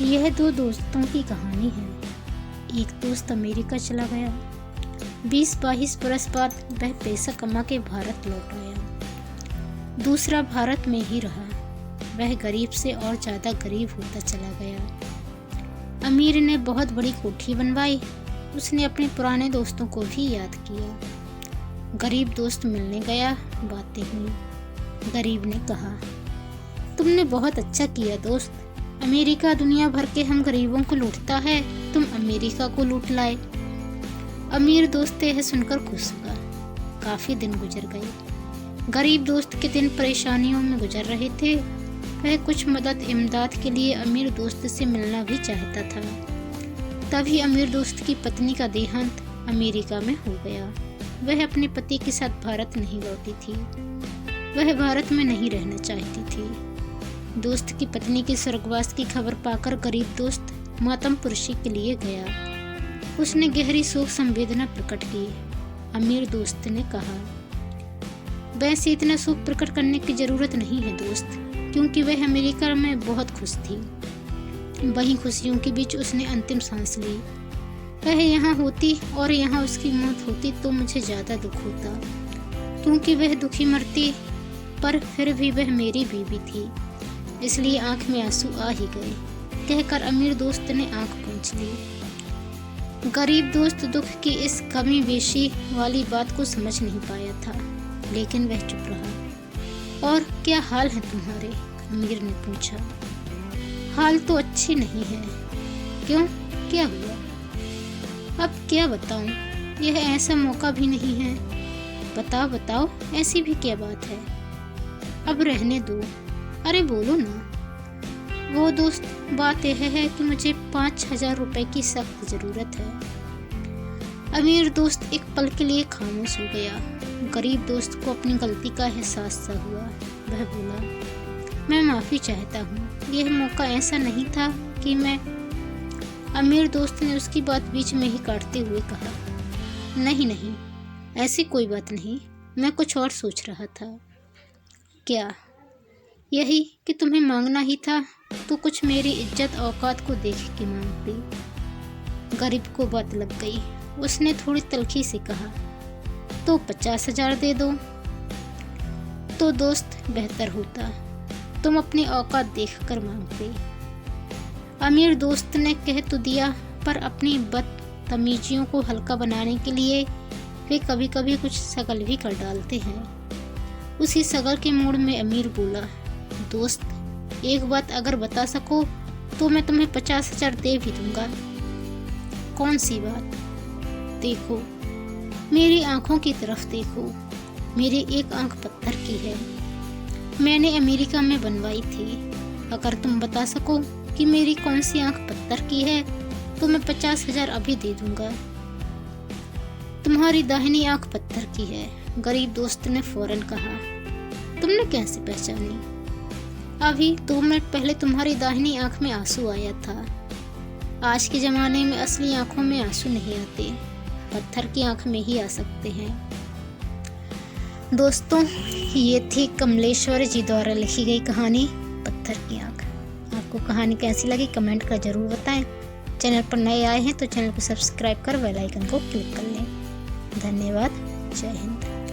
यह दो दोस्तों की कहानी है। एक दोस्त अमेरिका चला गया। 20-22 बरस बाद वह पैसा कमा के भारत लौट आया। दूसरा भारत में ही रहा। वह गरीब से और ज़्यादा गरीब होता चला गया। अमीर ने बहुत बड़ी कोठी बनवाई। उसने अपने पुराने दोस्तों को भी याद किया। गरीब दोस्त मिलने गया, बातें हुई। गरीब ने कहा, तुमने बहुत अच्छा किया दोस्त। अमेरिका दुनिया भर के हम गरीबों को लूटता है, तुम अमेरिका को लूट लाए। अमीर दोस्त यह सुनकर खुश हुआ। काफी दिन गुजर गए। गरीब दोस्त के दिन परेशानियों में गुजर रहे थे। वह कुछ मदद इमदाद के लिए अमीर दोस्त से मिलना भी चाहता था। तभी अमीर दोस्त की पत्नी का देहांत अमेरिका में हो गया। वह अपने पति के साथ भारत नहीं लौटी थी। वह भारत में नहीं रहना चाहती थी। दोस्त की पत्नी के स्वर्गवास की खबर पाकर गरीब दोस्त मातम पुरशी के लिए गया। उसने गहरी शोक संवेदना प्रकट की। अमीर दोस्त ने कहा, वैसे इतना शोक प्रकट करने की जरूरत नहीं है दोस्त, क्योंकि वह अमेरिका में बहुत खुश थी। वहीं खुशियों के बीच उसने अंतिम सांस ली। वह यहाँ होती और यहाँ उसकी मौत होती तो मुझे ज्यादा दुख होता, क्योंकि वह दुखी मरती, पर फिर भी वह मेरी बीवी थी, इसलिए आंख में आंसू आ ही गए। कहकर अमीर दोस्त ने आंख पोंछ ली। गरीब दोस्त दुख की इस कमी बेशी वाली बात को समझ नहीं पाया था, लेकिन वह चुप रहा। और क्या हाल है तुम्हारे? अमीर ने पूछा। हाल तो अच्छी नहीं है। क्यों, क्या हुआ? अब क्या बताऊं, यह ऐसा मौका भी नहीं है। बताओ बताओ, ऐसी भी क्या बात है? अब रहने दो। अरे बोलो ना। वो दोस्त, बात यह है कि मुझे 5000 रुपए की सख्त जरूरत है। अमीर दोस्त एक पल के लिए खामोश हो गया। गरीब दोस्त को अपनी गलती का एहसास सा हुआ। वह बोला, मैं माफी चाहता हूँ, यह मौका ऐसा नहीं था कि मैं। अमीर दोस्त ने उसकी बात बीच में ही काटते हुए कहा, नहीं नहीं, ऐसी कोई बात नहीं, मैं कुछ और सोच रहा था। क्या? यही कि तुम्हें मांगना ही था तो कुछ मेरी इज्जत औकात को देख के मांगती। गरीब को बात लग गई। उसने थोड़ी तल्खी से कहा, तो 50,000 दे दो। तो दोस्त, बेहतर होता तुम अपनी औकात देख कर मांगते। अमीर दोस्त ने कह तो दिया, पर अपनी बदतमीजियों को हल्का बनाने के लिए वे कभी कभी कुछ सगल भी कर डालते हैं। उसी सगल के मूड में अमीर बोला, दोस्त, एक बात अगर बता सको तो मैं तुम्हें 50,000 दे भी दूंगा। कौन सी बात? देखो, मेरी आंखों की तरफ देखो। मेरी एक आंख पत्थर की है, मैंने अमेरिका में बनवाई थी। अगर तुम बता सको कि मेरी कौन सी आंख पत्थर की है तो मैं 50,000 अभी दे दूंगा। तुम्हारी दाहिनी आंख पत्थर की है, गरीब दोस्त ने फौरन कहा। तुमने कैसे पहचानी? अभी 2 मिनट पहले तुम्हारी दाहिनी आंख में आंसू आया था। आज के जमाने में असली आंखों में आंसू नहीं आते, पत्थर की आंख में ही आ सकते हैं। दोस्तों, ये थी कमलेश्वर जी द्वारा लिखी गई कहानी पत्थर की आंख। आपको कहानी कैसी लगी कमेंट कर जरूर बताएं। चैनल पर नए आए हैं तो चैनल को सब्सक्राइब कर बेल आइकन को क्लिक कर लें। धन्यवाद। जय हिंद।